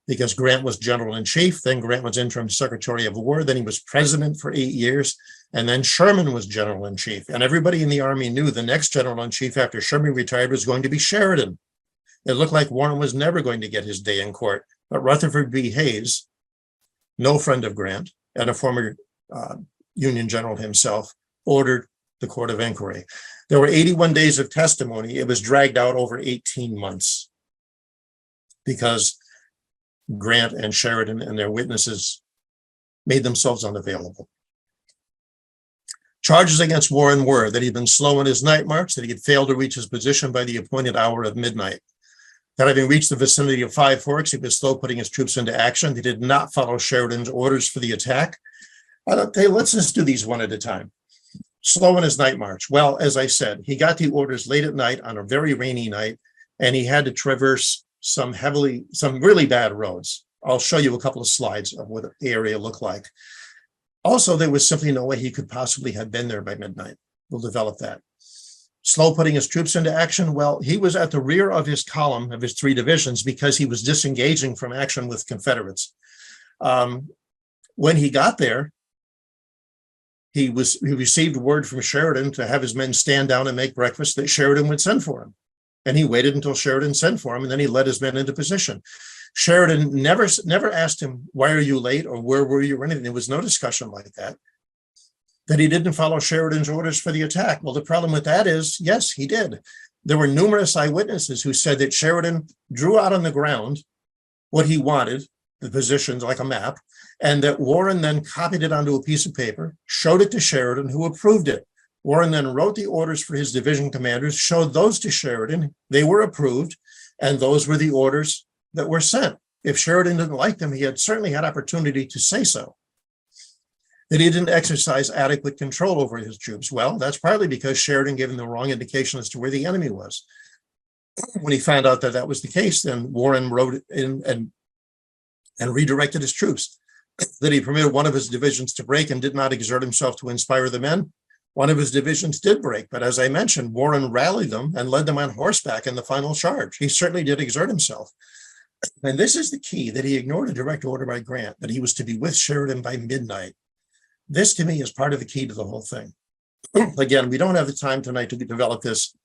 Because Grant was general-in-chief, then Grant was interim secretary of war, then he was president for 8 years, and then Sherman was general-in-chief. And everybody in the Army knew the next general-in-chief after Sherman retired was going to be Sheridan. It looked like Warren was never going to get his day in court, but Rutherford B. Hayes, no friend of Grant, and a former Union general himself, ordered the court of inquiry. There were 81 days of testimony. It was dragged out over 18 months because Grant and Sheridan and their witnesses made themselves unavailable. Charges against Warren were that he'd been slow in his night march, that he had failed to reach his position by the appointed hour of midnight, that having reached the vicinity of 5 Forks, he was slow putting his troops into action. He did not follow Sheridan's orders for the attack. Let's just do these one at a time. Slow in his night march. Well, as I said, he got the orders late at night on a very rainy night, and he had to traverse some really bad roads. I'll show you a couple of slides of what the area looked like. Also, there was simply no way he could possibly have been there by midnight. We'll develop that. Slow putting his troops into action. Well, he was at the rear of his column of his 3 divisions because he was disengaging from action with Confederates. When he got there, he received word from Sheridan to have his men stand down and make breakfast, that Sheridan would send for him. And he waited until Sheridan sent for him, and then he led his men into position. Sheridan never asked him, why are you late, or where were you, or anything. There was no discussion like that. That he didn't follow Sheridan's orders for the attack. Well, the problem with that is, yes, he did. There were numerous eyewitnesses who said that Sheridan drew out on the ground what he wanted, the positions like a map, and that Warren then copied it onto a piece of paper, showed it to Sheridan, who approved it. Warren then wrote the orders for his division commanders, showed those to Sheridan. They were approved, and those were the orders that were sent. If Sheridan didn't like them, he had certainly had opportunity to say so. That he didn't exercise adequate control over his troops. Well, that's partly because Sheridan gave him the wrong indication as to where the enemy was. When he found out that that was the case, then Warren wrote in and redirected his troops. That he permitted one of his divisions to break and did not exert himself to inspire the men. One of his divisions did break, but as I mentioned, Warren rallied them and led them on horseback in the final charge. He certainly did exert himself. And this is the key, that he ignored a direct order by Grant, that he was to be with Sheridan by midnight. This, to me, is part of the key to the whole thing. Again, we don't have the time tonight to develop this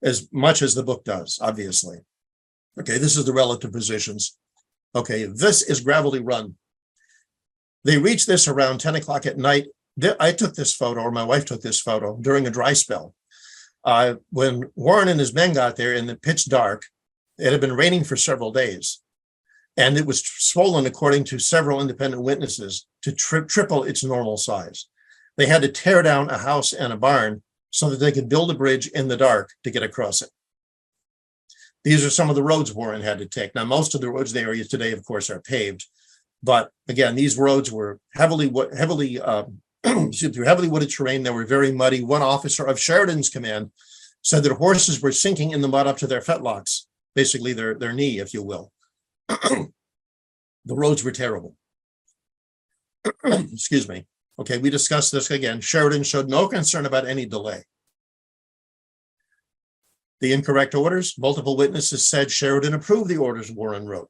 as much as the book does, obviously. Okay, this is the relative positions. Okay, this is Gravelly Run. They reached this around 10 o'clock at night. I took this photo, or my wife took this photo, during a dry spell. When Warren and his men got there in the pitch dark, it had been raining for several days, and it was swollen, according to several independent witnesses, to triple its normal size. They had to tear down a house and a barn so that they could build a bridge in the dark to get across it. These are some of the roads Warren had to take. Now, most of the roads they are today, of course, are paved. But again, these roads were heavily wooded terrain. They were very muddy. One officer of Sheridan's command said that horses were sinking in the mud up to their fetlocks, basically their knee, if you will. The roads were terrible. Excuse me. Okay, we discussed this again. Sheridan showed no concern about any delay. The incorrect orders, multiple witnesses said Sheridan approved the orders Warren wrote.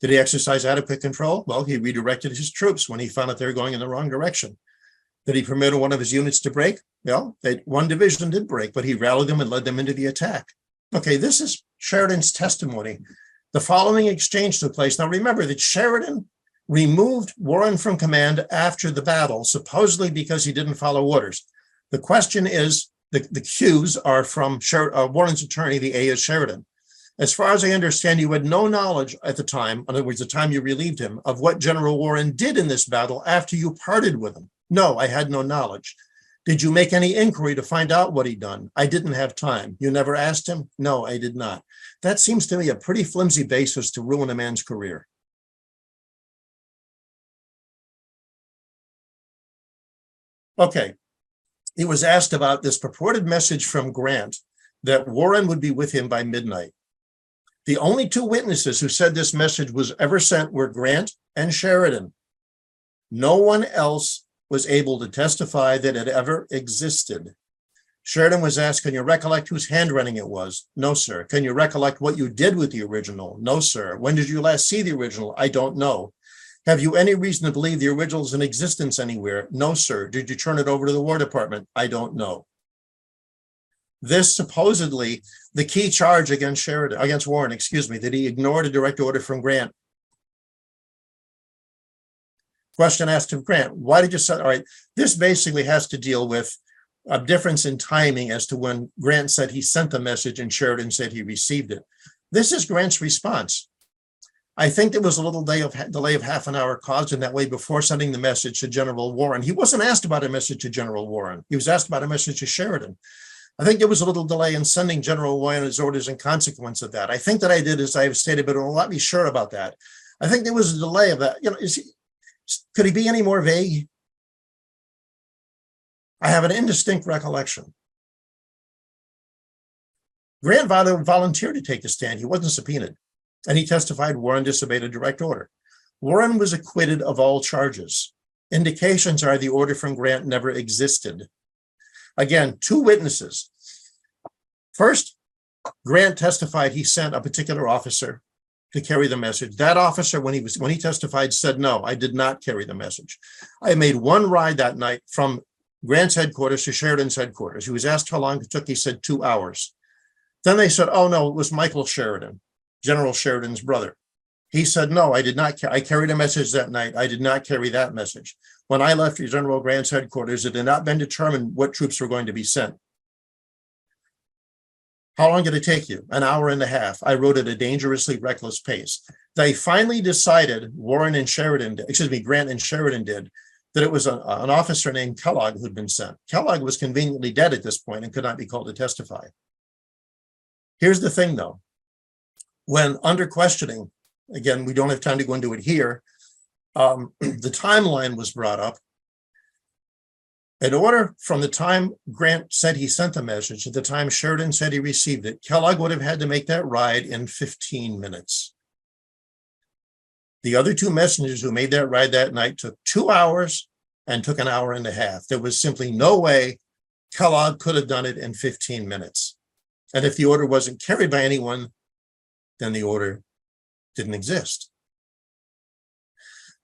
Did he exercise adequate control? Well, he redirected his troops when he found that they were going in the wrong direction. Did he permit one of his units to break? Well, one division did break, but he rallied them and led them into the attack. Okay, this is Sheridan's testimony. The following exchange took place. Now, remember that Sheridan removed Warren from command after the battle, supposedly because he didn't follow orders. The question is, the cues are from Warren's attorney, the A is Sheridan. As far as I understand, you had no knowledge at the time, in other words, the time you relieved him, of what General Warren did in this battle after you parted with him. No, I had no knowledge. Did you make any inquiry to find out what he'd done? I didn't have time. You never asked him? No, I did not. That seems to me a pretty flimsy basis to ruin a man's career. Okay, he was asked about this purported message from Grant that Warren would be with him by midnight. The only two witnesses who said this message was ever sent were Grant and Sheridan. No one else was able to testify that it ever existed. Sheridan was asked, can you recollect whose handwriting it was? No, sir. Can you recollect what you did with the original? No, sir. When did you last see the original? I don't know. Have you any reason to believe the original is in existence anywhere? No, sir. Did you turn it over to the War Department? I don't know. This supposedly the key charge against Warren, that he ignored a direct order from Grant. Question asked of Grant, why did you say, all right, this basically has to deal with a difference in timing as to when Grant said he sent the message and Sheridan said he received it. This is Grant's response. I think there was a little delay of half an hour caused in that way before sending the message to General Warren. He wasn't asked about a message to General Warren. He was asked about a message to Sheridan. I think there was a little delay in sending General Warren his orders in consequence of that. I think that I did, as I have stated, but it will not be sure about that. I think there was a delay of that. Could he be any more vague? I have an indistinct recollection. Grant volunteered to take the stand. He wasn't subpoenaed, and he testified Warren disobeyed a direct order. Warren was acquitted of all charges. Indications are the order from Grant never existed. Again, two witnesses. First, Grant testified he sent a particular officer to carry the message. That officer, when he testified, said, no, I did not carry the message. I made one ride that night from Grant's headquarters to Sheridan's headquarters. He was asked how long it took. He said 2 hours. Then they said, oh, no, it was Michael Sheridan, General Sheridan's brother. He said, no, I did not. I carried a message that night. I did not carry that message. When I left General Grant's headquarters, it had not been determined what troops were going to be sent. How long did it take you? An hour and a half. I rode at a dangerously reckless pace. They finally decided, Grant and Sheridan did, that it was an officer named Kellogg who'd been sent. Kellogg was conveniently dead at this point and could not be called to testify. Here's the thing, though. When under questioning, again, we don't have time to go into it here, the timeline was brought up. In order from the time Grant said he sent the message to the time Sheridan said he received it, Kellogg would have had to make that ride in 15 minutes. The other two messengers who made that ride that night took 2 hours and took an hour and a half. There was simply no way Kellogg could have done it in 15 minutes. And if the order wasn't carried by anyone, then the order didn't exist.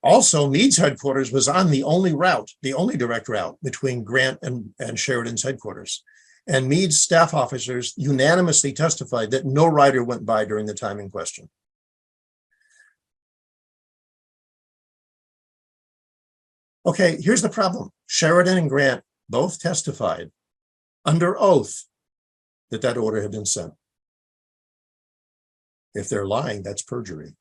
Also, Meade's headquarters was on the only direct route between Grant and Sheridan's headquarters. And Meade's staff officers unanimously testified that no rider went by during the time in question. Okay, here's the problem. Sheridan and Grant both testified under oath that that order had been sent. If they're lying, that's perjury.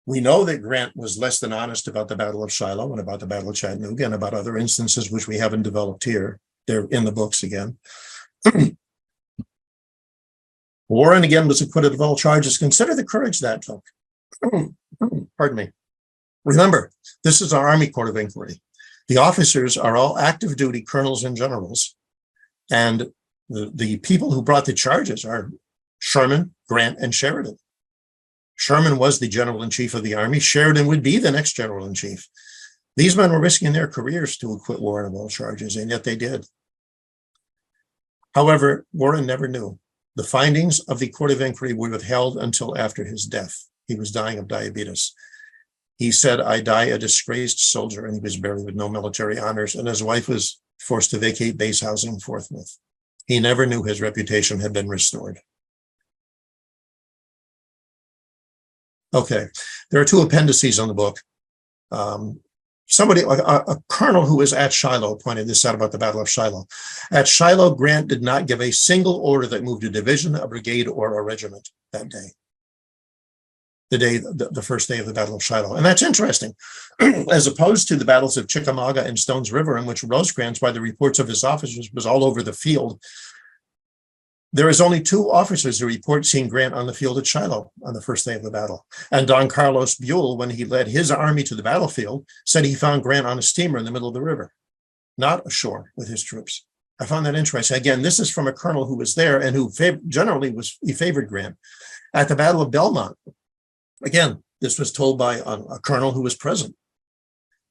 We know that Grant was less than honest about the Battle of Shiloh and about the Battle of Chattanooga and about other instances which we haven't developed here. They're in the books again. Warren again was acquitted of all charges. Consider the courage that took. Pardon me. Remember, this is our Army Court of Inquiry. The officers are all active duty colonels and generals. And the people who brought the charges are Sherman, Grant, and Sheridan. Sherman was the general-in-chief of the Army. Sheridan would be the next general-in-chief. These men were risking their careers to acquit Warren of all charges, and yet they did. However, Warren never knew. The findings of the Court of Inquiry were withheld until after his death. He was dying of diabetes. He said, "I die a disgraced soldier," and he was buried with no military honors, and his wife was forced to vacate base housing forthwith. He never knew his reputation had been restored. Okay, there are two appendices on the book. A colonel who was at Shiloh pointed this out about the Battle of Shiloh. At Shiloh, Grant did not give a single order that moved a division, a brigade, or a regiment that day. The first day of the Battle of Shiloh. And that's interesting, as opposed to the battles of Chickamauga and Stones River, in which Rosecrans, by the reports of his officers, was all over the field. There is only 2 officers who report seeing Grant on the field at Shiloh on the first day of the battle. And Don Carlos Buell, when he led his army to the battlefield, said he found Grant on a steamer in the middle of the river, not ashore with his troops. I found that interesting. Again, this is from a colonel who was there and who generally favored Grant. At the Battle of Belmont, again, this was told by a colonel who was present.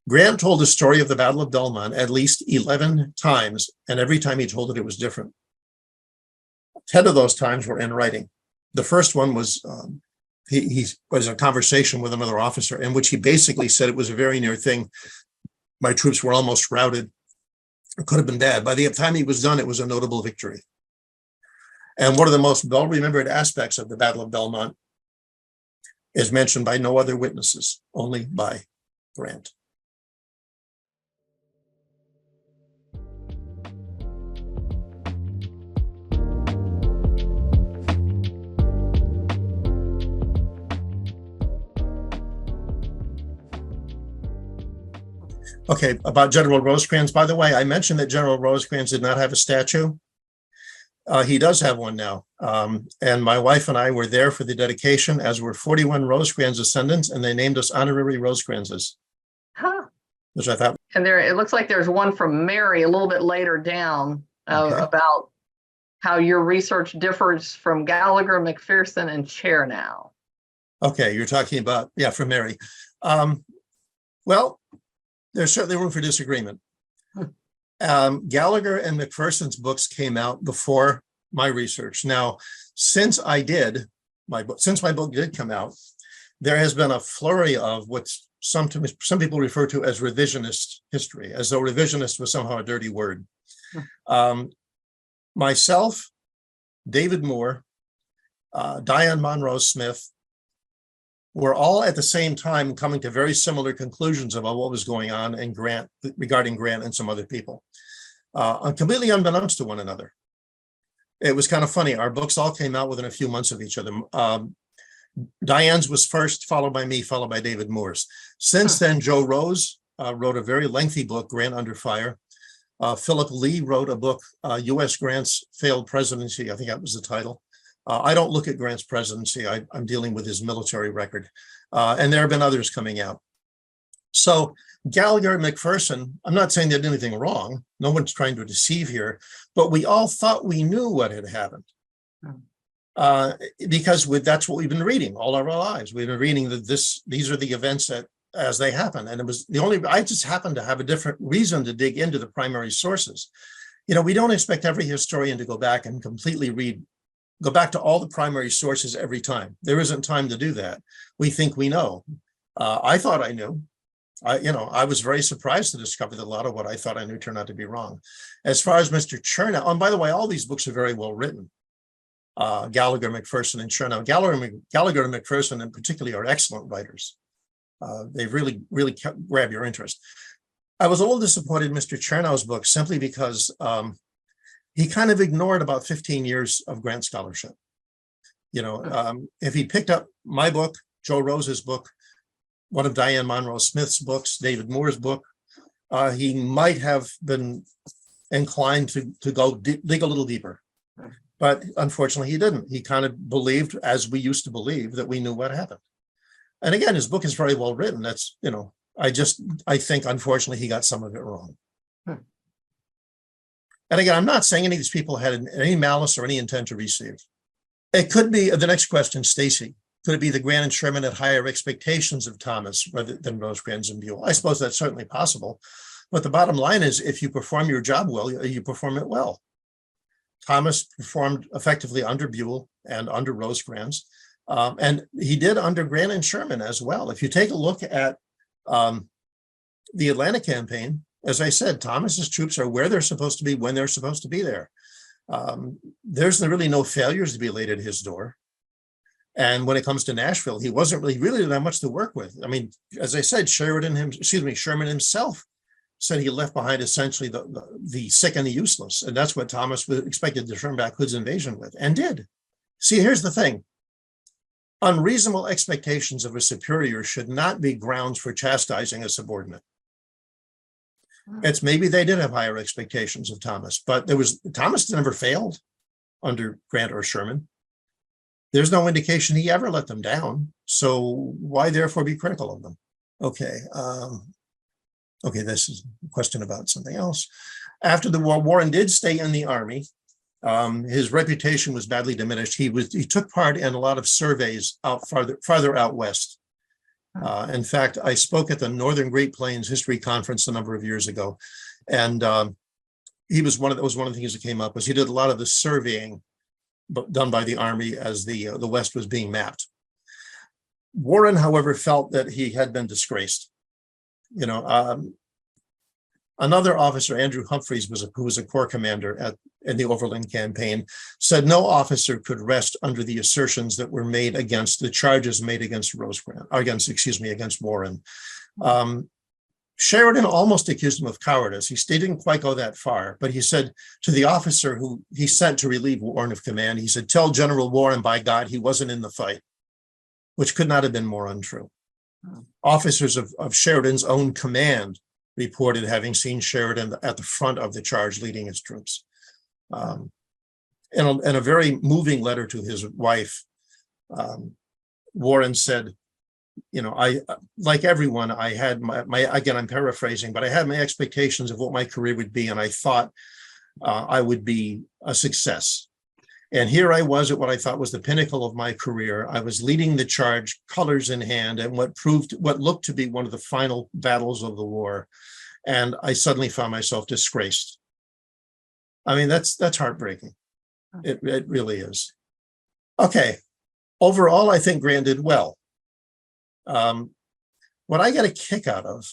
Grant told the story of the Battle of Belmont at least 11 times, and every time he told it was different. 10 of those times were in writing. The first one was he was in a conversation with another officer in which he basically said it was a very near thing. My troops were almost routed. It could have been bad. By the time he was done, it was a notable victory. And one of the most well-remembered aspects of the Battle of Belmont is mentioned by no other witnesses, only by Grant. Okay, about General Rosecrans, by the way, I mentioned that General Rosecrans did not have a statue. He does have one now. And my wife and I were there for the dedication, as were 41 Rosecrans descendants, and they named us honorary Rosecranses. Huh. Which I thought. And it looks like there's one from Mary a little bit later down about how your research differs from Gallagher, McPherson, and Chernow. Okay, you're talking about, from Mary. Well, there's certainly room for disagreement. Gallagher and McPherson's books came out before my research. Now, since my book did come out, there has been a flurry of what some people refer to as revisionist history, as though revisionist was somehow a dirty word. Myself, David Moore, Diane Monroe Smith, were all at the same time coming to very similar conclusions about what was going on in Grant, regarding Grant and some other people, completely unbeknownst to one another. It was kind of funny. Our books all came out within a few months of each other. Diane's was first, followed by me, followed by David Moore's. Since then, Joe Rose wrote a very lengthy book, Grant Under Fire. Philip Lee wrote a book, U.S. Grant's Failed Presidency. I think that was the title. I don't look at Grant's presidency. I'm dealing with his military record. And there have been others coming out. So Gallagher and McPherson, I'm not saying they did anything wrong. No one's trying to deceive here, but we all thought we knew what had happened. Because that's what we've been reading all of our lives. We've been reading that these are the events that as they happen. And it was I just happened to have a different reason to dig into the primary sources. We don't expect every historian to go back and completely go back to all the primary sources every time. There isn't time to do that. We think we know. I thought I knew. I was very surprised to discover that a lot of what I thought I knew turned out to be wrong. As far as Mr. Chernow, and by the way, all these books are very well written. Gallagher, McPherson, and Chernow. Gallagher and McPherson in particular are excellent writers. They really, really grab your interest. I was a little disappointed in Mr. Chernow's book simply because he kind of ignored about 15 years of Grant scholarship. If he picked up my book, Joe Rose's book, one of Diane Monroe Smith's books, David Moore's book, he might have been inclined to go dig a little deeper. But unfortunately, he didn't. He kind of believed, as we used to believe, that we knew what happened. And again, his book is very well written. That's, I think, unfortunately, he got some of it wrong. And again, I'm not saying any of these people had any malice or any intent to receive. It could be the next question, Stacy. Could it be that Grant and Sherman had higher expectations of Thomas rather than Rosecrans and Buell? I suppose that's certainly possible. But the bottom line is, if you perform your job well, you perform it well. Thomas performed effectively under Buell and under Rosecrans. And he did under Grant and Sherman as well. If you take a look at the Atlanta campaign, as I said, Thomas's troops are where they're supposed to be when they're supposed to be there. There's really no failures to be laid at his door. And when it comes to Nashville, he wasn't really that much to work with. I mean, as I said, Sherman himself said he left behind essentially the sick and the useless. And that's what Thomas was expected to turn back Hood's invasion with, and did. See, here's the thing. Unreasonable expectations of a superior should not be grounds for chastising a subordinate. It's maybe they did have higher expectations of Thomas, but Thomas never failed under Grant or Sherman. There's no indication he ever let them down. So why therefore be critical of them? Okay. This is a question about something else. After the war, Warren did stay in the Army. His reputation was badly diminished. He took part in a lot of surveys out farther out west. In fact, I spoke at the Northern Great Plains History Conference a number of years ago, and he was one of the things that came up was he did a lot of the surveying done by the Army as the West was being mapped. Warren, however, felt that he had been disgraced. Another officer, Andrew Humphreys, who was a corps commander in the Overland campaign, said no officer could rest under the assertions that were made against the charges made against against Warren. Sheridan almost accused him of cowardice. He didn't quite go that far, but he said to the officer who he sent to relieve Warren of command, he said, "Tell General Warren, by God, he wasn't in the fight," which could not have been more untrue. Officers of Sheridan's own command reported having seen Sheridan at the front of the charge leading his troops. In a very moving letter to his wife, Warren said, I, like everyone, I had again, I'm paraphrasing, but I had my expectations of what my career would be, and I thought I would be a success. And here I was at what I thought was the pinnacle of my career. I was leading the charge, colors in hand, and what looked to be one of the final battles of the war. And I suddenly found myself disgraced. I mean, that's heartbreaking. It really is. Okay. Overall, I think Grant did well. What I get a kick out of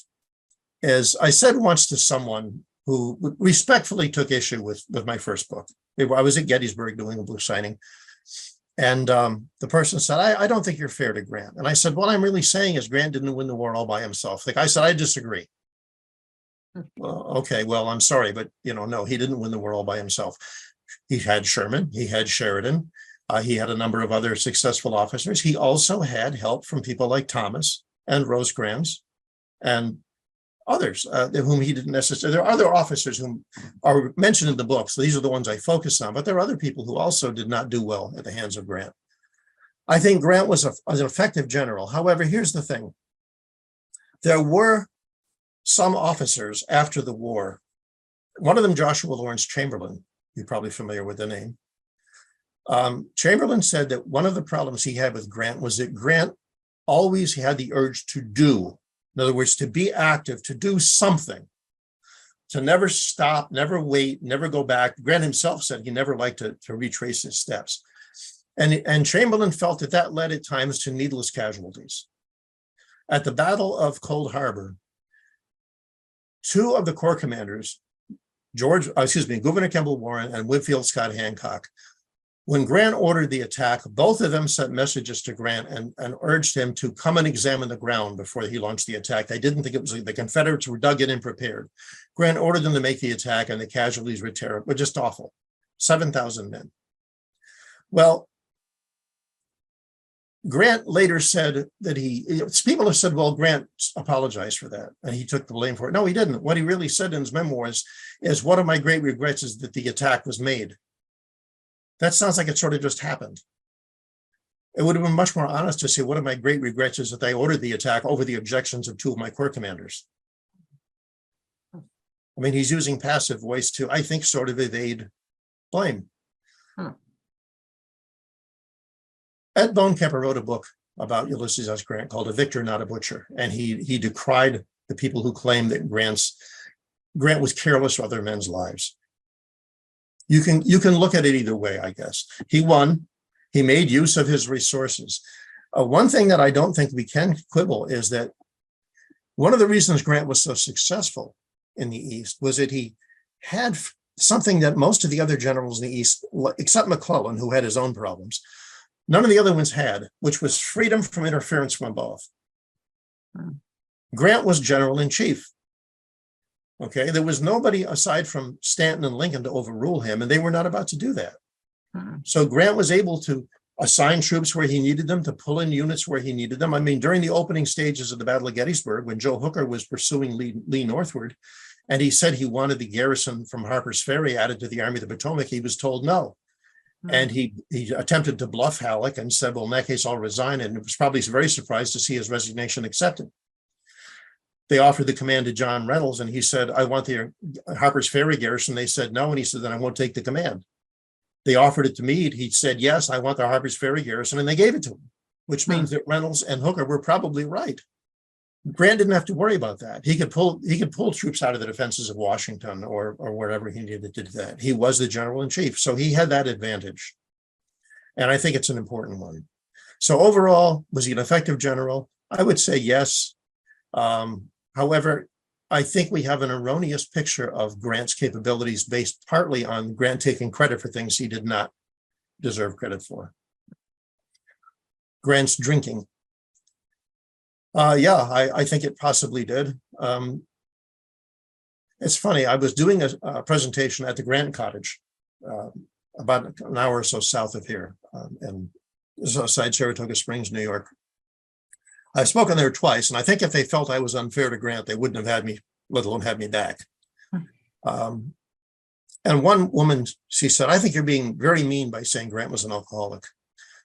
is I said once to someone who respectfully took issue with my first book. I was at Gettysburg doing a book signing. And the person said, I don't think you're fair to Grant. And I said, what I'm really saying is Grant didn't win the war all by himself. The guy said, I disagree. Well, okay, well, I'm sorry, but no, he didn't win the war all by himself. He had Sherman, he had Sheridan, he had a number of other successful officers. He also had help from people like Thomas and Rosecrans and others whom he didn't necessarily. There are other officers whom are mentioned in the book, so these are the ones I focus on, but there are other people who also did not do well at the hands of Grant. I think Grant was an effective general. However, here's the thing. There were some officers after the war, one of them, Joshua Lawrence Chamberlain, you're probably familiar with the name, Chamberlain said that one of the problems he had with Grant was that Grant always had the urge to do. In other words, to be active, to do something, to never stop, never wait, never go back. Grant himself said he never liked to retrace his steps. And Chamberlain felt that that led at times to needless casualties. At the Battle of Cold Harbor, two of the Corps commanders, Gouverneur Kemble Warren and Whitfield Scott Hancock, when Grant ordered the attack, both of them sent messages to Grant and urged him to come and examine the ground before he launched the attack. They didn't think it was the Confederates were dug in and prepared. Grant ordered them to make the attack, and the casualties were terrible, were just awful. 7,000 men. Well, Grant later said that people have said, well, Grant apologized for that, and he took the blame for it. No, he didn't. What he really said in his memoirs is, one of my great regrets is that the attack was made. That sounds like it sort of just happened. It would have been much more honest to say, one of my great regrets is that I ordered the attack over the objections of two of my Corps commanders. I mean, he's using passive voice to, I think, sort of evade blame. Ed Bonekemper wrote a book about Ulysses S. Grant called A Victor, Not a Butcher. And he decried the people who claimed that Grant was careless of other men's lives. You can look at it either way, I guess. He won. He made use of his resources. One thing that I don't think we can quibble is that one of the reasons Grant was so successful in the East was that he had something that most of the other generals in the East, except McClellan, who had his own problems, none of the other ones had, which was freedom from interference from above. Grant was general in chief. Okay, there was nobody aside from Stanton and Lincoln to overrule him, and they were not about to do that. So Grant was able to assign troops where he needed them, to pull in units where he needed them. I mean, during the opening stages of the Battle of Gettysburg, when Joe Hooker was pursuing Lee northward, and he said he wanted the garrison from Harper's Ferry added to the Army of the Potomac, he was told no. And he attempted to bluff Halleck and said, well, in that case, I'll resign. And was probably very surprised to see his resignation accepted. They offered the command to John Reynolds, and he said, I want the Harper's Ferry garrison. They said no, and he said, then I won't take the command. They offered it to Meade. He said, yes, I want the Harper's Ferry garrison, and they gave it to him, which means that Reynolds and Hooker were probably right. Grant didn't have to worry about that. He could pull troops out of the defenses of Washington or wherever he needed to do that. He was the general in chief, so he had that advantage. And I think it's an important one. So overall, was he an effective general? I would say yes. However, I think we have an erroneous picture of Grant's capabilities based partly on Grant taking credit for things he did not deserve credit for. Grant's drinking. I think it possibly did. It's funny, I was doing a presentation at the Grant Cottage about an hour or so south of here, and this is outside Saratoga Springs, New York. I've spoken there twice, and I think if they felt I was unfair to Grant, they wouldn't have had me, let alone had me back. And one woman, she said, I think you're being very mean by saying Grant was an alcoholic.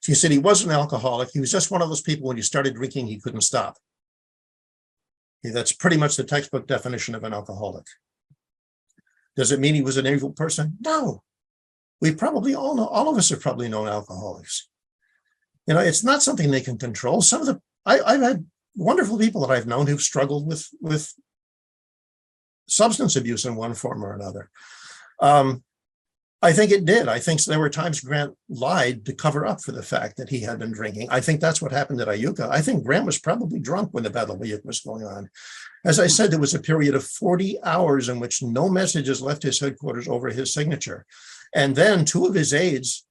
She said he wasn't an alcoholic. He was just one of those people, when he started drinking, he couldn't stop. That's pretty much the textbook definition of an alcoholic. Does it mean he was an evil person? No. We probably all know, all of us have probably known alcoholics. You know, it's not something they can control. I've had wonderful people that I've known who've struggled with substance abuse in one form or another. I think it did. I think there were times Grant lied to cover up for the fact that he had been drinking. I think that's what happened at Iuka. I think Grant was probably drunk when the Battle of Iuka was going on. As I said, there was a period of 40 hours in which no messages left his headquarters over his signature. And then two of his aides,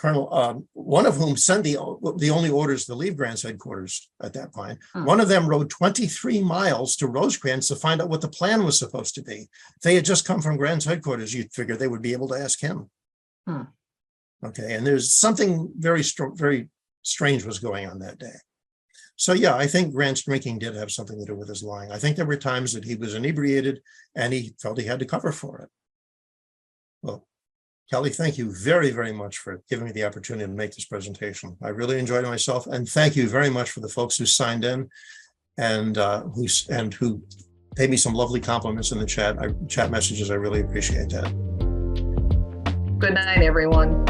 one of whom sent the only orders to leave Grant's headquarters at that point. One of them rode 23 miles to Rosecrans to find out what the plan was supposed to be. They had just come from Grant's headquarters. You'd figure they would be able to ask him. Okay, and there's something very strange was going on that day. So yeah, I think Grant's drinking did have something to do with his lying. I think there were times that he was inebriated and he felt he had to cover for it. Well, Kelly, thank you very, very much for giving me the opportunity to make this presentation. I really enjoyed myself, and thank you very much for the folks who signed in and who paid me some lovely compliments in the chat messages. I really appreciate that. Good night, everyone.